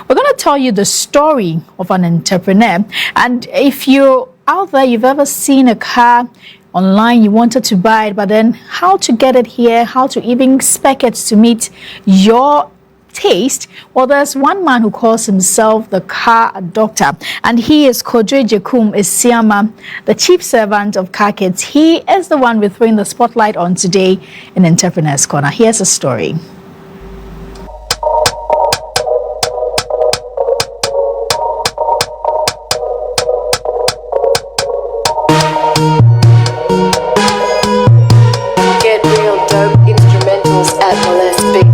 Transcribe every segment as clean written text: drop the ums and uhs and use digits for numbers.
We're going to tell you the story of an entrepreneur. And if you're out there, you've ever seen a car online, you wanted to buy it, but then how to get it here, how to even spec it to meet your taste. Well, there's one man who calls himself the car doctor, and he is Kojo Agyekum Asiama, the chief servant of Car Kits. He is the one we're throwing the spotlight on today in Entrepreneur's Corner. Here's a story. Get real dope instrumentals at Molest Beats.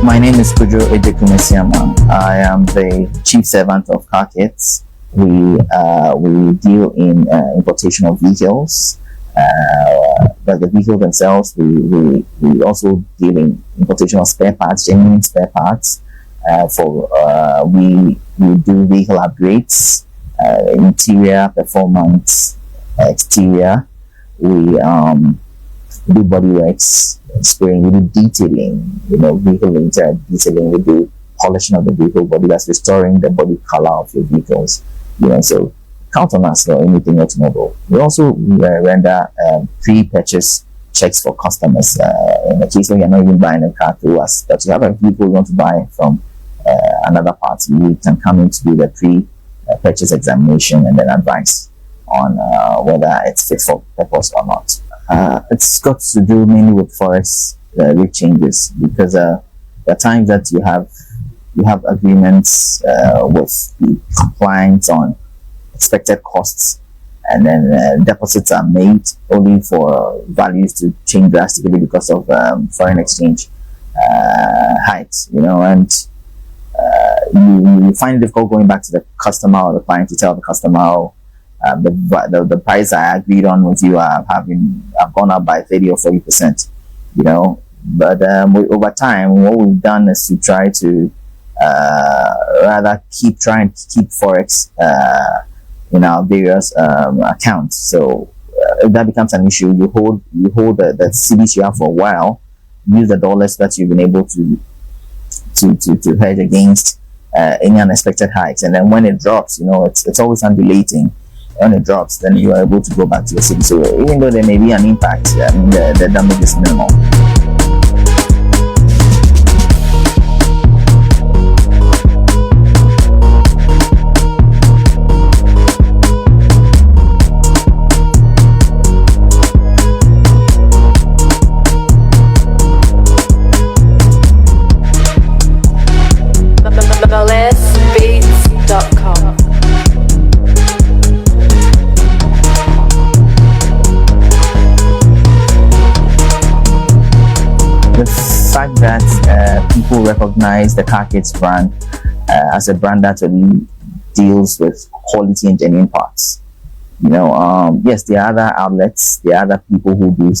My name is Kojo Agyekum Asiama. I am the chief servant of Car Kits. We deal in importation of vehicles, but the vehicles themselves, we also deal in importation of spare parts, genuine spare parts. We do vehicle upgrades, interior performance, exterior. We do body works, spraying, we do detailing, vehicle interior detailing, we do polishing of the vehicle body, that's restoring the body color of your vehicles, so count on us for anything automobile. We also render pre-purchase checks for customers, in the case where you're not even buying a car through us, but you have a vehicle you want to buy from another party, you can come in to do the pre-purchase examination and then advise on whether it's fit for purpose or not. It's got to do mainly with forex rate changes, because there are times that you have agreements with the clients on expected costs, and then deposits are made only for values to change drastically because of foreign exchange heights, and you find it difficult going back to the customer or the client to tell the customer, the price I agreed on with you have gone up by 30 or 40%, but over time what we've done is to try to rather keep forex in our various accounts. So if that becomes an issue, you hold the CDs you have for a while, use the dollars that you've been able to hedge against any unexpected hikes, and then when it drops, it's always undulating. When it drops, then you are able to go back to your city. So even though there may be an impact, the damage is minimal. MolestBeats.com. The fact that people recognize the Car Kits brand as a brand that really deals with quality and genuine parts. Yes, there are other outlets, there are other people who do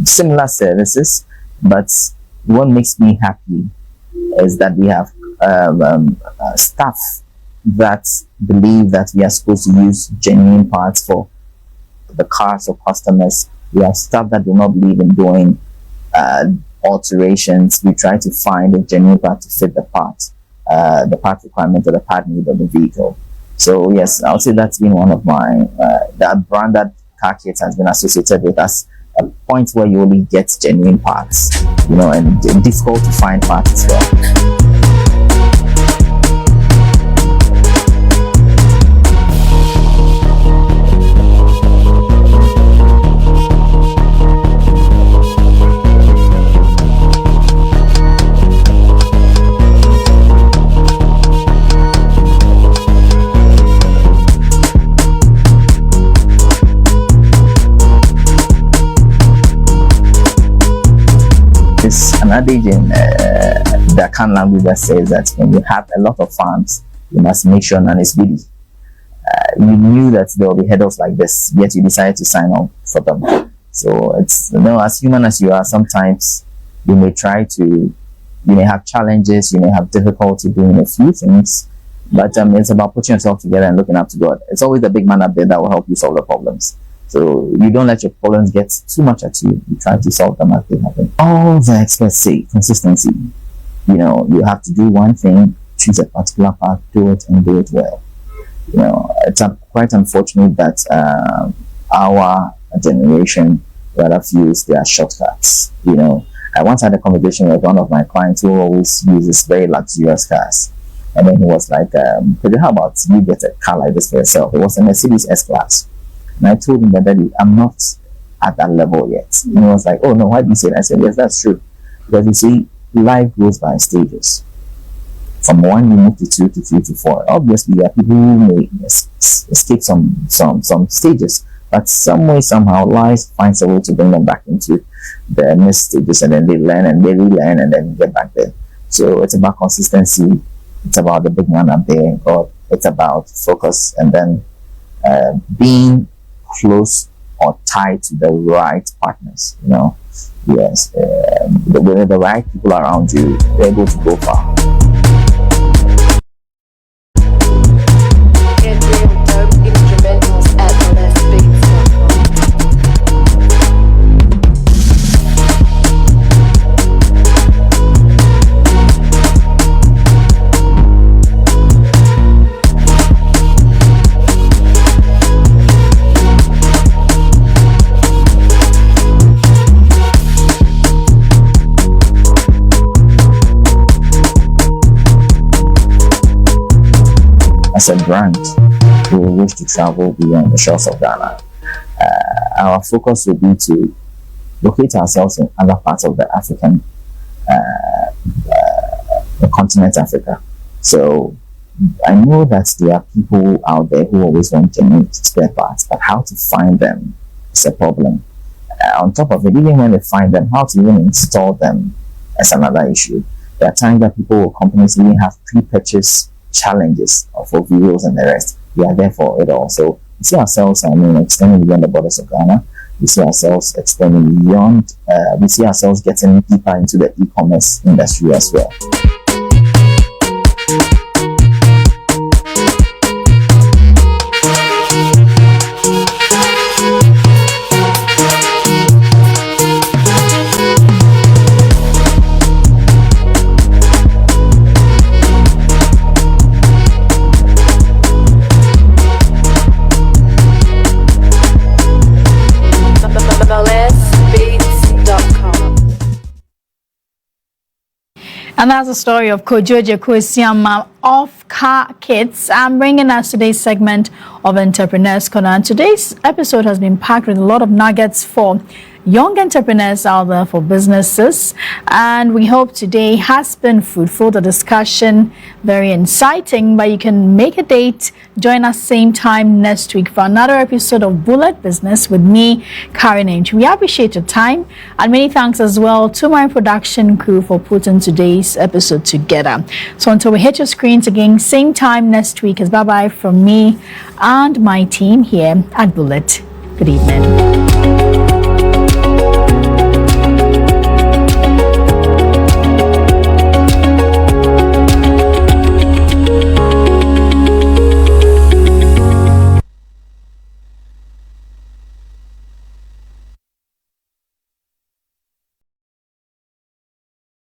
similar services, but what makes me happy is that we have staff that believe that we are supposed to use genuine parts for the cars of customers. We have staff that do not believe in doing alterations. We try to find a genuine part to fit the part requirement or the part need of the vehicle. So yes, I would say that's been one of my that brand that Car Kits has been associated with as a point where you only get genuine parts, and difficult to find parts as well. There's an adage in the Akan language that says that when you have a lot of farms, you must make sure none is greedy. you knew that there will be hurdles like this, yet you decided to sign on for them. So it's, as human as you are, sometimes you may you may have challenges, you may have difficulty doing a few things, but it's about putting yourself together and looking up to God. It's always the big man up there that will help you solve the problems. So you don't let your problems get too much at you. You try to solve them as they happen. All the experts say consistency. You have to do one thing, choose a particular path, do it and do it well. It's quite unfortunate that our generation rather feels there are shortcuts. I once had a conversation with one of my clients who always uses very luxurious cars. And then he was like, how about you get a car like this for yourself? It was a Mercedes S-Class. And I told him that, Daddy, I'm not at that level yet. And he was like, oh no, why do you say that? I said, yes, that's true. Because you see, life goes by stages. From 1 you move to 2 to 3 to 4. Obviously, there are people who may escape some stages, but some way, somehow, life finds a way to bring them back into the next stages, and then they learn and they relearn and then get back there. So it's about consistency. It's about the big man up there, God. It's about focus, and then being close or tied to the right partners. Yes, with the right people around you, you're able to go far. Get real dope instrumentals at As a brand, we wish to travel beyond the shores of Ghana. Our focus will be to locate ourselves in other parts of the African the continent Africa. So I know that there are people out there who always want to meet spare parts, but how to find them is a problem. On top of it, even when they find them, how to even install them is another issue. There are times that companies even have pre-purchase challenges for videos and the rest. We are there for it all. So we see ourselves, extending beyond the borders of Ghana. We see ourselves extending beyond, we see ourselves getting deeper into the e-commerce industry as well. And that's the story of Kojo Agyekum Asiama of Car Kits. I'm bringing us today's segment of Entrepreneurs Corner. And today's episode has been packed with a lot of nuggets for young entrepreneurs out there, for businesses. And we hope today has been fruitful, the discussion very inciting. But you can make a date, join us same time next week for another episode of Bullet Business with me, Karen H. We appreciate your time, and many thanks as well to my production crew for putting today's episode together. So until we hit your screens again, same time next week, is bye-bye from me and my team here at Bullet. Good evening.